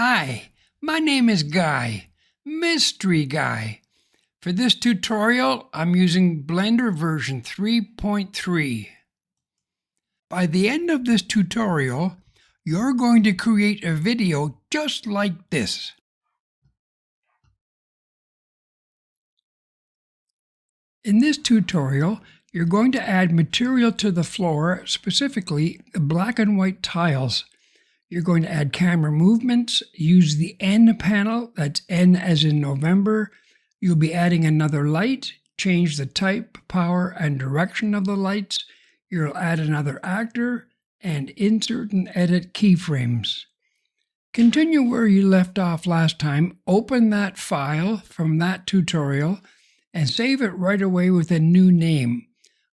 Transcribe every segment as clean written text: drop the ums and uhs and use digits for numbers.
Hi, my name is Guy, Mystery Guy. For this tutorial, I'm using Blender version 3.3. By the end of this tutorial, you're going to create a video just like this. In this tutorial, you're going to add material to the floor, specifically the black and white tiles. You're going to add camera movements, use the N panel, that's N as in November. You'll be adding another light, change the type, power, and direction of the lights. You'll add another actor, and insert and edit keyframes. Continue where you left off last time, open that file from that tutorial, and save it right away with a new name.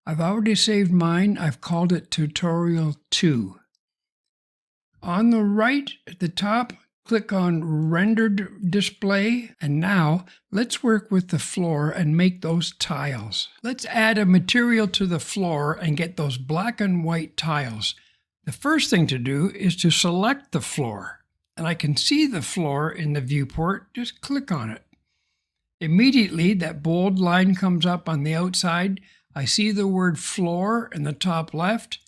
I've already saved mine, I've called it Tutorial 2. On the right at the top, click on Rendered Display, and now let's work with the floor and make those tiles. Let's add a material to the floor and get those black and white tiles. The first thing to do is to select the floor, and I can see the floor in the viewport. Just click on it. Immediately, that bold line comes up on the outside. I see the word floor in the top left.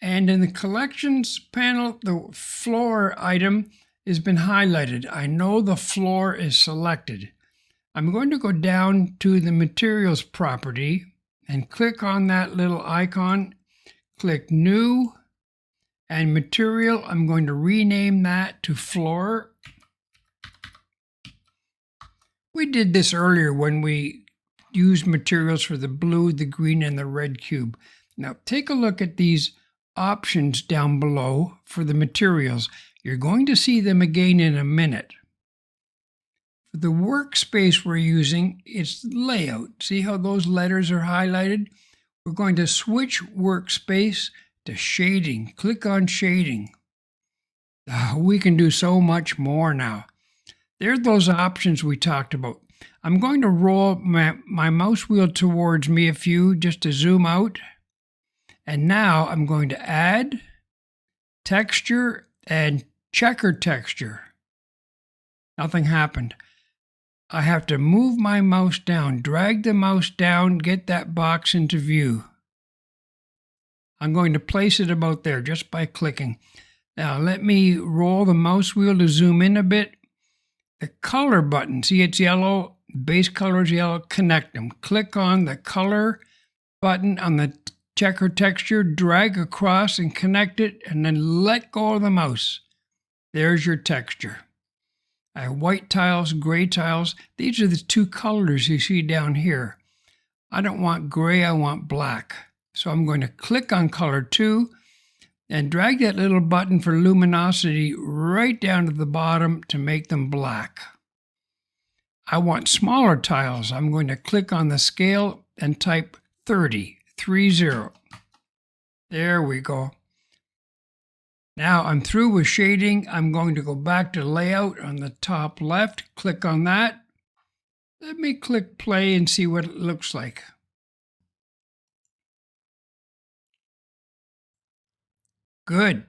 And in the collections panel, the floor item has been highlighted. I know the floor is selected. I'm going to go down to the materials property and click on that little icon. Click new and material. I'm going to rename that to floor. We did this earlier when we used materials for the blue, the green, and the red cube. Now take a look at these options down below for the materials. You're going to see them again in a minute. For the workspace we're using, it's layout. See how those letters are highlighted? We're going to switch workspace to shading. Click on shading. We can do so much more now. There's those options we talked about. I'm going to roll my mouse wheel towards me a few just to zoom out. And now I'm going to add texture and checker texture. Nothing happened. I have to move my mouse down, drag the mouse down, get that box into view. I'm going to place it about there just by clicking. Now let me roll the mouse wheel to zoom in a bit. The color button, see it's yellow, base color is yellow, connect them. Click on the color button on the checker texture, drag across and connect it, and then let go of the mouse. There's your texture. I have white tiles, gray tiles. These are the two colors you see down here. I don't want gray, I want black. So I'm going to click on color 2 and drag that little button for luminosity right down to the bottom to make them black. I want smaller tiles. I'm going to click on the scale and type 30. 30. There we go. Now I'm through with shading. I'm going to go back to layout on the top left. Click on that. Let me click play and see what it looks like. Good.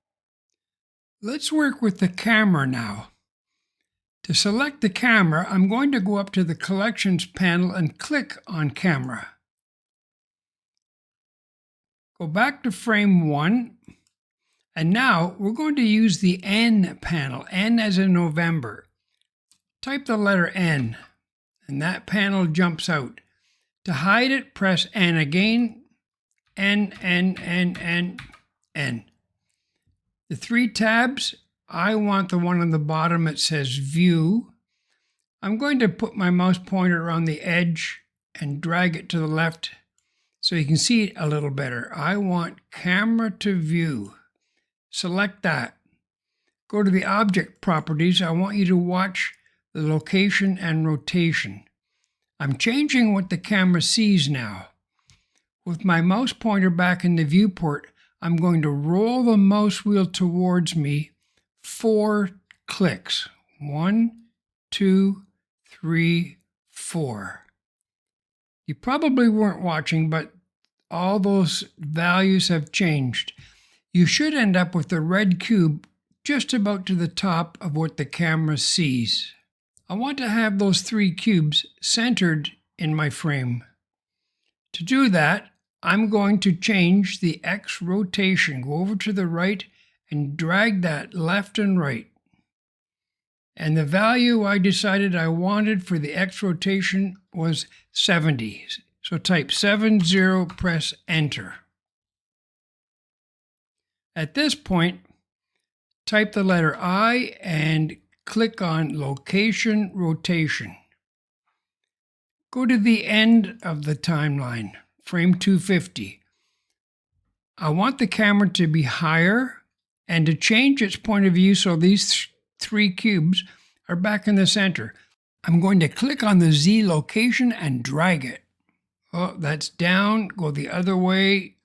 Let's work with the camera now. To select the camera, I'm going to go up to the collections panel and click on camera. Go back to frame 1, and now we're going to use the N panel, N as in November. Type the letter N, and that panel jumps out. To hide it, press N again, N, N, N, N, N. The 3 tabs, I want the one on the bottom that says View. I'm going to put my mouse pointer on the edge and drag it to the left so you can see it a little better. I want camera to view. Select that. Go to the object properties. I want you to watch the location and rotation. I'm changing what the camera sees now. With my mouse pointer back in the viewport, I'm going to roll the mouse wheel towards me 4 clicks. 1, 2, 3, 4. You probably weren't watching, but all those values have changed. You should end up with the red cube just about to the top of what the camera sees. I want to have those 3 cubes centered in my frame. To do that, I'm going to change the X rotation. Go over to the right and drag that left and right. And the value I decided I wanted for the X rotation was 70. So type 70, press enter. At this point, type the letter I and click on location rotation. Go to the end of the timeline, frame 250. I want the camera to be higher and to change its point of view so these 3 cubes are back in the center. I'm going to click on the Z location and drag it. Oh, that's down. Go the other way.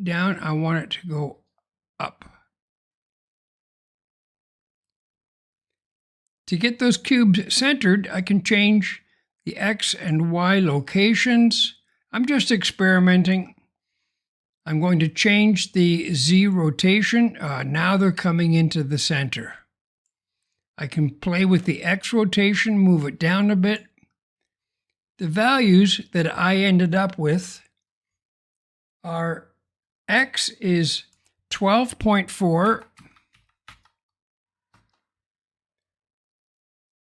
Down. I want it to go up. To get those cubes centered, I can change the X and Y locations. I'm just experimenting. I'm going to change the Z rotation. Now they're coming into the center. I can play with the X rotation, move it down a bit. The values that I ended up with are X is 12.4,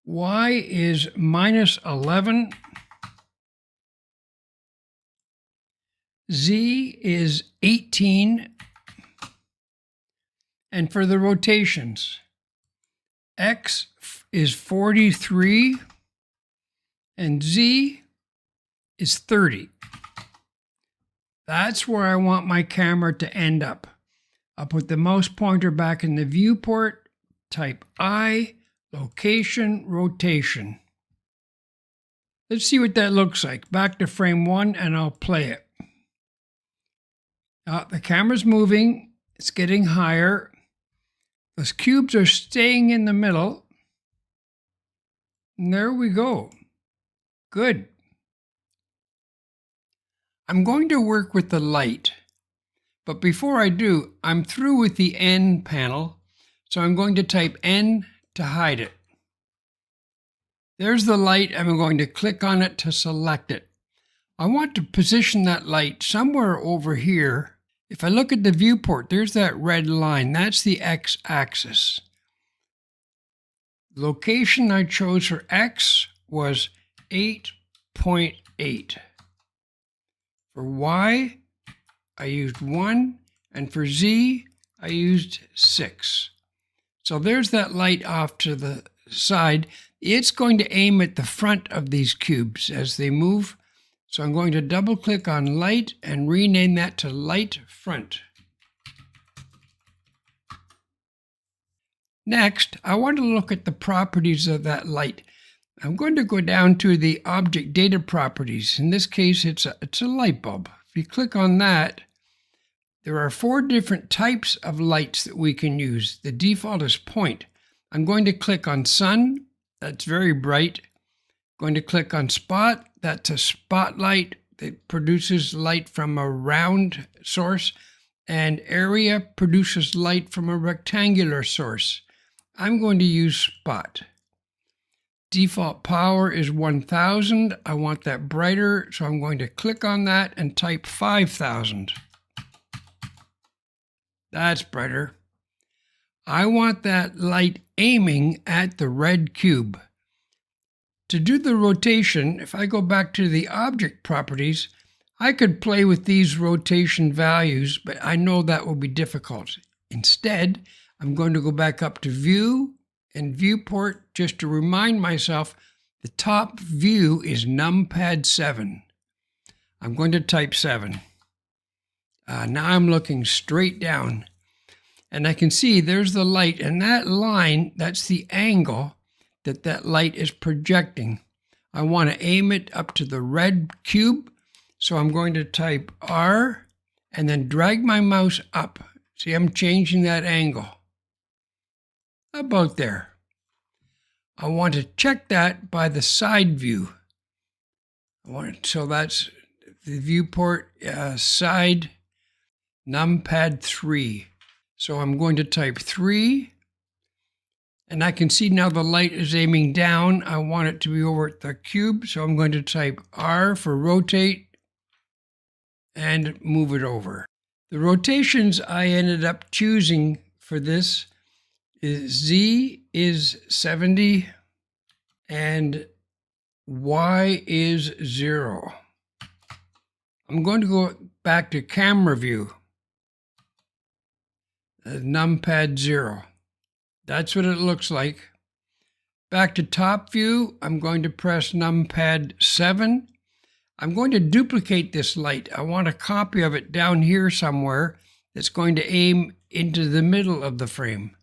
Y is -11, Z is 18, and for the rotations, X is 43, and Z is 30. That's where I want my camera to end up. I'll put the mouse pointer back in the viewport, type I, location, rotation. Let's see what that looks like. Back to frame 1 and I'll play it. The camera's moving, it's getting higher. Those cubes are staying in the middle. And there we go. Good. I'm going to work with the light, but before I do, I'm through with the N panel, so I'm going to type N to hide it. There's the light, and I'm going to click on it to select it. I want to position that light somewhere over here. If I look at the viewport, there's that red line. That's the X-axis. The location I chose for X was 8.8. For Y, I used 1, and for Z, I used 6. So there's that light off to the side. It's going to aim at the front of these cubes as they move. So I'm going to double click on light and rename that to light front. Next, I want to look at the properties of that light. I'm going to go down to the object data properties. In this case, it's a light bulb. If you click on that, there are 4 different types of lights that we can use. The default is point. I'm going to click on sun. That's very bright. Going to click on spot. That's a spotlight that produces light from a round source, and area produces light from a rectangular source. I'm going to use spot. Default power is 1000. I want that brighter, so I'm going to click on that and type 5000. That's brighter. I want that light aiming at the red cube. To do the rotation, if I go back to the object properties, I could play with these rotation values, but I know that will be difficult. Instead, I'm going to go back up to View and Viewport just to remind myself the top view is numpad 7. I'm going to type 7. Now I'm looking straight down, and I can see there's the light, and that line, that's the angle that light is projecting. I want to aim it up to the red cube, so I'm going to type R and then drag my mouse up. See, I'm changing that angle. About there. I want to check that by the side view. So that's the viewport side numpad 3. So I'm going to type 3. And I can see now the light is aiming down. I want it to be over at the cube, so I'm going to type R for rotate and move it over. The rotations I ended up choosing for this is Z is 70 and Y is 0. I'm going to go back to camera view, numpad 0. That's what it looks like. Back to top view, I'm going to press numpad 7. I'm going to duplicate this light. I want a copy of it down here somewhere that's going to aim into the middle of the frame.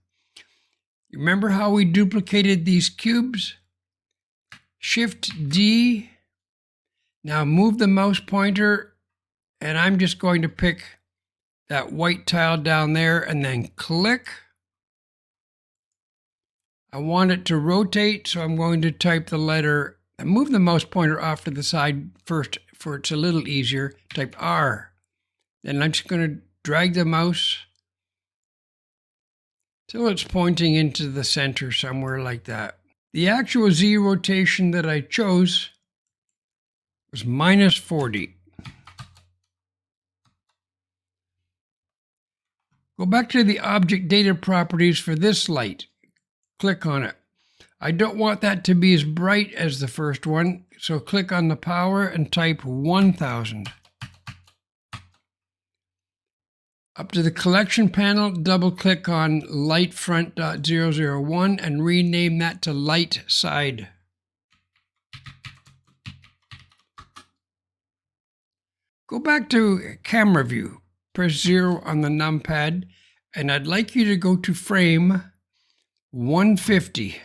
Remember how we duplicated these cubes? Shift D. Now move the mouse pointer, and I'm just going to pick that white tile down there and then click. I want it to rotate, so I'm going to type the letter and move the mouse pointer off to the side first, for it's a little easier. Type R. Then I'm just going to drag the mouse till it's pointing into the center somewhere like that. The actual Z rotation that I chose was -40. Go back to the object data properties for this light. Click on it. I don't want that to be as bright as the first one, so click on the power and type 1000. Up to the collection panel, double-click on lightfront.001 and rename that to light side. Go back to camera view, press 0 on the numpad, and I'd like you to go to frame 150.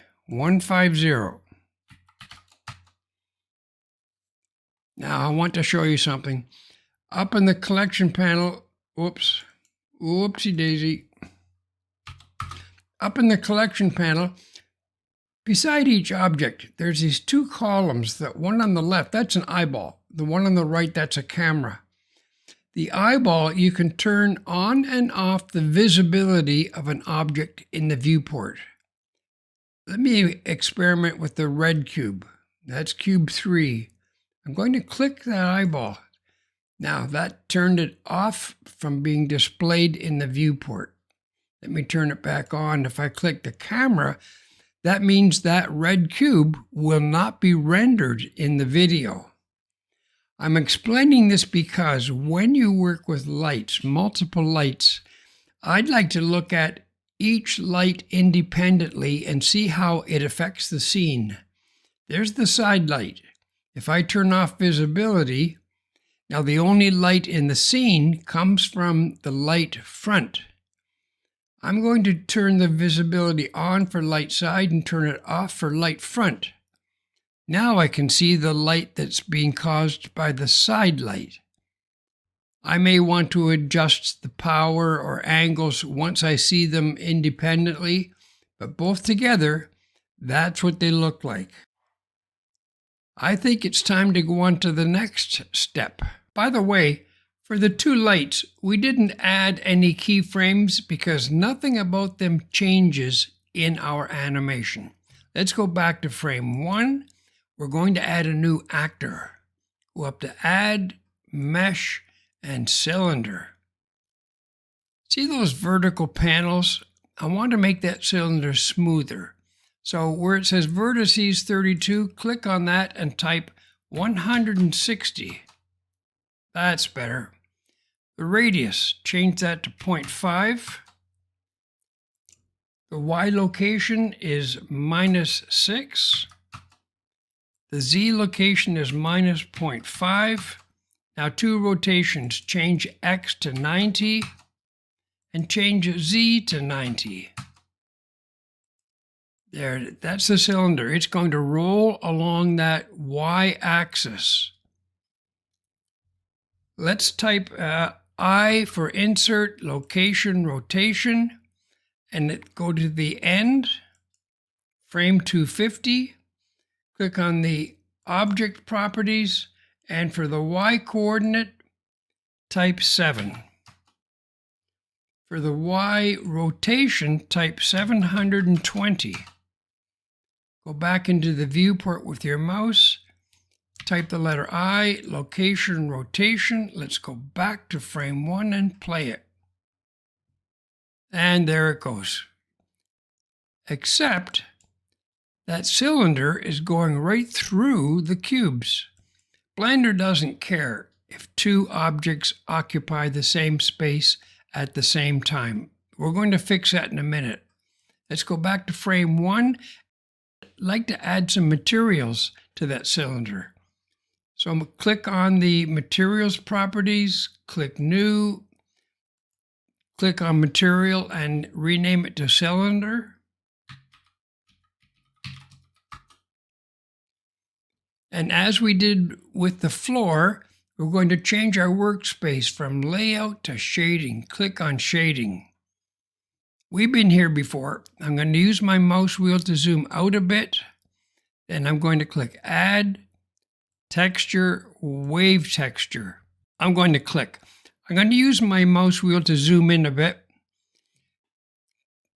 Now I want to show you something. Up in the collection panel, whoopsie daisy. Up in the collection panel, beside each object, there's these two columns. The one on the left, that's an eyeball. The one on the right, that's a camera. The eyeball, you can turn on and off the visibility of an object in the viewport. Let me experiment with the red cube. That's cube 3. I'm going to click that eyeball. Now that turned it off from being displayed in the viewport. Let me turn it back on. If I click the camera, that means that red cube will not be rendered in the video. I'm explaining this because when you work with lights, multiple lights, I'd like to look at each light independently and see how it affects the scene. There's the side light. If I turn off visibility, now the only light in the scene comes from the light front. I'm going to turn the visibility on for light side and turn it off for light front. Now I can see the light that's being caused by the side light. I may want to adjust the power or angles once I see them independently, but both together, that's what they look like. I think it's time to go on to the next step. By the way, for the two lights, we didn't add any keyframes because nothing about them changes in our animation. Let's go back to frame 1. We're going to add a new actor. Go up to Add, Mesh, and Cylinder. See those vertical panels? I want to make that cylinder smoother. So where it says Vertices 32, click on that and type 160. That's better. The radius, change that to 0.5. The Y location is -6. The Z location is -0.5. Now two rotations, change X to 90 and change Z to 90. There, that's the cylinder. It's going to roll along that Y-axis. Let's type I for insert, location, rotation, and go to the end, frame 250. Click on the object properties, and for the Y coordinate, type 7. For the Y rotation, type 720. Go back into the viewport with your mouse, type the letter I, location, rotation. Let's go back to frame 1 and play it. And there it goes. Except that cylinder is going right through the cubes. Blender doesn't care if two objects occupy the same space at the same time. We're going to fix that in a minute. Let's go back to frame 1. I'd like to add some materials to that cylinder. So I'm going to click on the materials properties, click new, click on material and rename it to cylinder. And as we did with the floor, we're going to change our workspace from layout to shading. Click on shading. We've been here before. I'm going to use my mouse wheel to zoom out a bit. Then I'm going to click add, texture, wave texture. I'm going to click. I'm going to use my mouse wheel to zoom in a bit.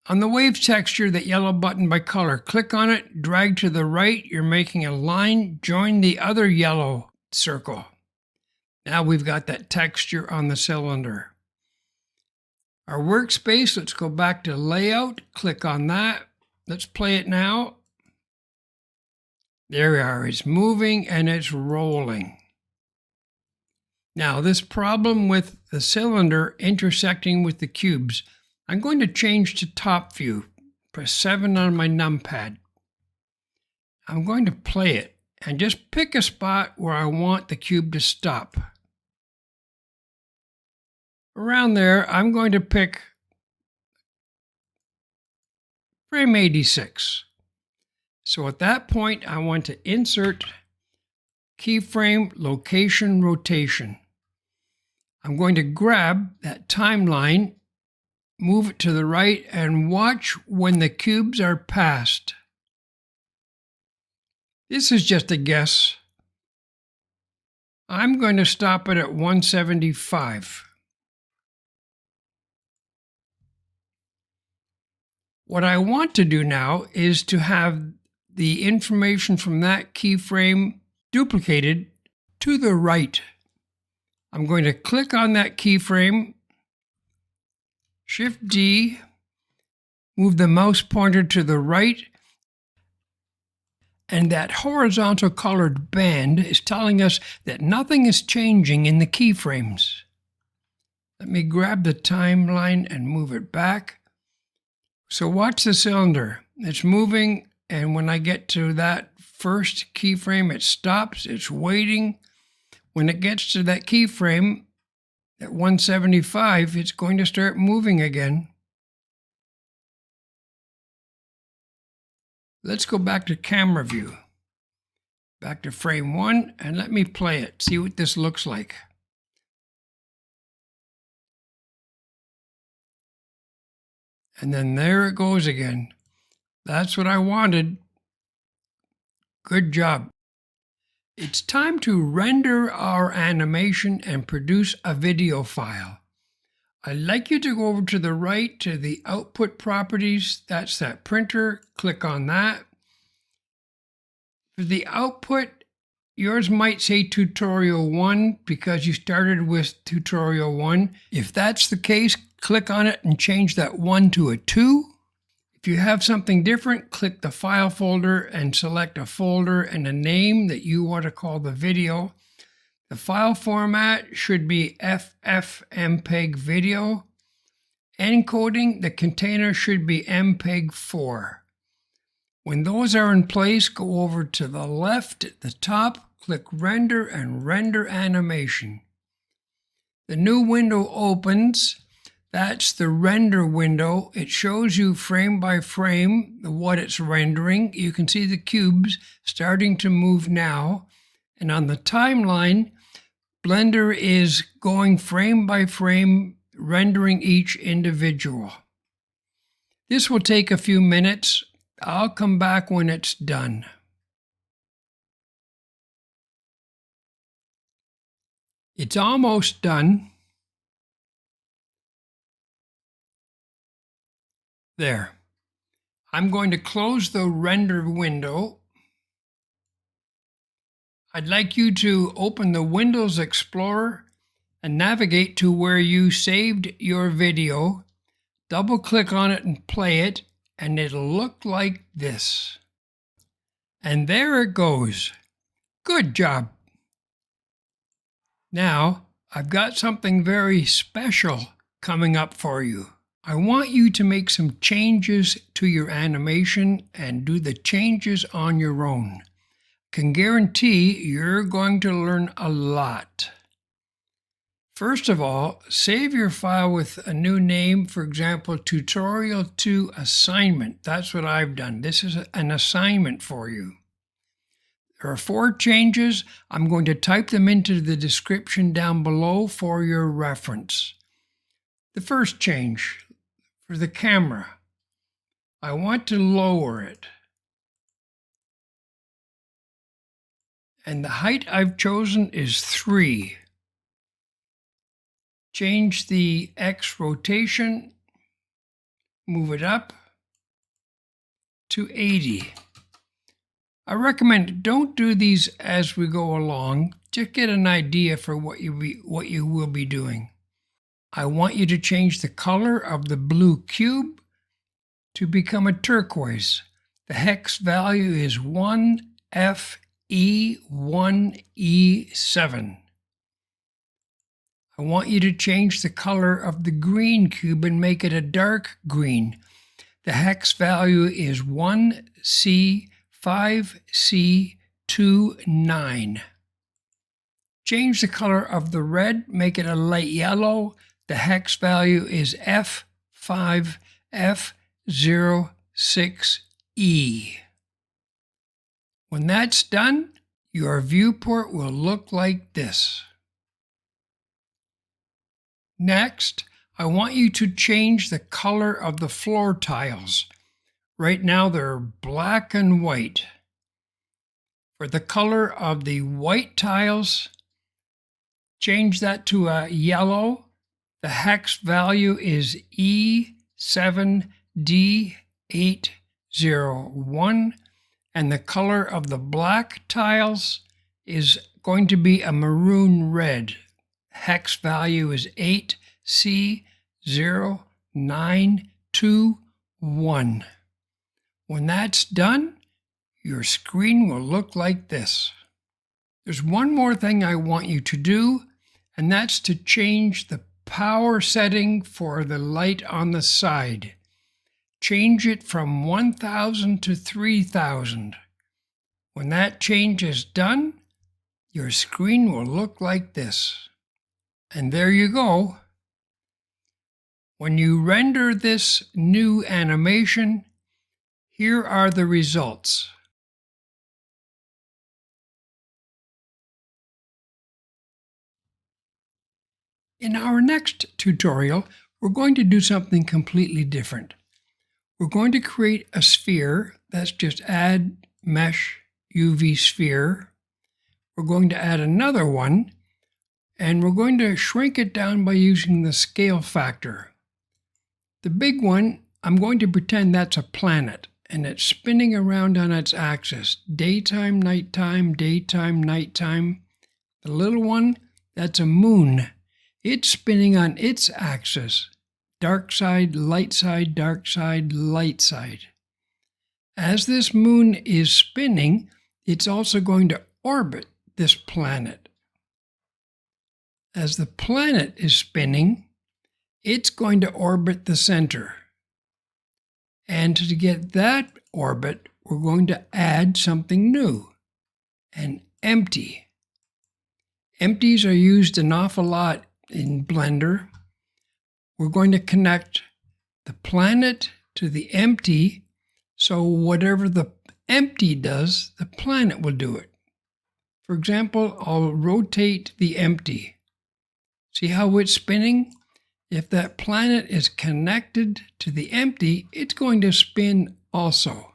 On the wave texture, that yellow button by color, click on it, drag to the right. You're making a line, join the other yellow circle. Now we've got that texture on the cylinder. Our workspace, let's go back to layout, click on that. Let's play it now. There we are, it's moving and it's rolling. Now this problem with the cylinder intersecting with the cubes, I'm going to change to top view. Press 7 on my numpad. I'm going to play it and just pick a spot where I want the cube to stop. Around there, I'm going to pick frame 86. So at that point, I want to insert keyframe location rotation. I'm going to grab that timeline, move it to the right, and watch when the cubes are passed. This is just a guess. I'm going to stop it at 175. What I want to do now is to have the information from that keyframe duplicated to the right. I'm going to click on that keyframe, Shift D, move the mouse pointer to the right, and that horizontal colored band is telling us that nothing is changing in the keyframes. Let me grab the timeline and move it back. So watch the cylinder. It's moving, and when I get to that first keyframe, it stops, it's waiting. When it gets to that keyframe, at 175, it's going to start moving again. Let's go back to camera view. Back to frame 1, and let me play it, see what this looks like. And then there it goes again. That's what I wanted. Good job. It's time to render our animation and produce a video file. I'd like you to go over to the right to the output properties. That's that printer. Click on that. For the output, yours might say tutorial 1 because you started with tutorial 1. If that's the case, click on it and change that 1 to a 2. If you have something different, click the file folder and select a folder and a name that you want to call the video. The file format should be FFmpeg video. Encoding, the container should be MPEG-4. When those are in place, go over to the left at the top, click Render and Render Animation. The new window opens. That's the render window. It shows you frame by frame what it's rendering. You can see the cubes starting to move now. And on the timeline, Blender is going frame by frame, rendering each individual. This will take a few minutes. I'll come back when it's done. It's almost done. There. I'm going to close the render window. I'd like you to open the Windows Explorer and navigate to where you saved your video. Double-click on it and play it, and it'll look like this. And there it goes. Good job. Now, I've got something very special coming up for you. I want you to make some changes to your animation and do the changes on your own. Can guarantee you're going to learn a lot. First of all, save your file with a new name, for example, tutorial 2 assignment. That's what I've done. This is an assignment for you. There are 4 changes. I'm going to type them into the description down below for your reference. The first change, for the camera, I want to lower it. And the height I've chosen is 3. Change the X rotation, move it up to 80. I recommend don't do these as we go along. Just get an idea for what you will be doing. I want you to change the color of the blue cube to become a turquoise. The hex value is 1FE1E7. I want you to change the color of the green cube and make it a dark green. The hex value is 1C5C29. Change the color of the red, make it a light yellow. The hex value is F5F06E. When that's done, your viewport will look like this. Next, I want you to change the color of the floor tiles. Right now they're black and white. For the color of the white tiles, change that to a yellow. The hex value is E7D801, and the color of the black tiles is going to be a maroon red. Hex value is 8C0921. When that's done, your screen will look like this. There's one more thing I want you to do, and that's to change the power setting for the light on the side. Change it from 1000 to 3000. When that change is done, your screen will look like this. And there you go. When you render this new animation, here are the results. In our next tutorial, we're going to do something completely different. We're going to create a sphere. That's just add mesh UV sphere. We're going to add another one, and we're going to shrink it down by using the scale factor. The big one, I'm going to pretend that's a planet, and it's spinning around on its axis. Daytime, nighttime, daytime, nighttime. The little one, that's a moon. It's spinning on its axis. Dark side, light side, dark side, light side. As this moon is spinning, it's also going to orbit this planet. As the planet is spinning, it's going to orbit the center. And to get that orbit, we're going to add something new, an empty. Empties are used an awful lot in Blender. We're going to connect the planet to the empty, so whatever the empty does, the planet will do it. For example, I'll rotate the empty. See how it's spinning? If that planet is connected to the empty, it's going to spin also.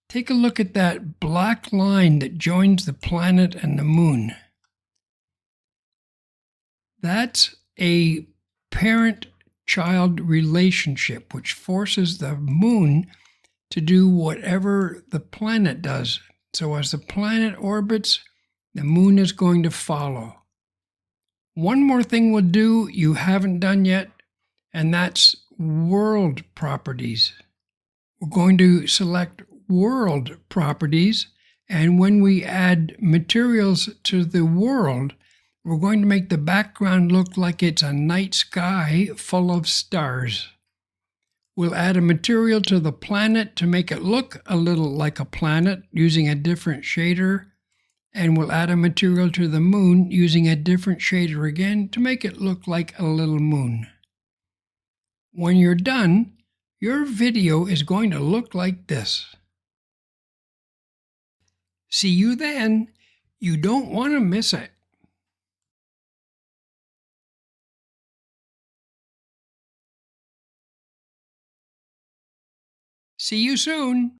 Take a look at that black line that joins the planet and the moon. That's a parent parent-child relationship, which forces the moon to do whatever the planet does. So as the planet orbits, the moon is going to follow. One more thing we'll do you haven't done yet, and that's world properties. We're going to select world properties, and when we add materials to the world, we're going to make the background look like it's a night sky full of stars. We'll add a material to the planet to make it look a little like a planet using a different shader, and we'll add a material to the moon using a different shader again to make it look like a little moon. When you're done, your video is going to look like this. See you then. You don't want to miss it. See you soon.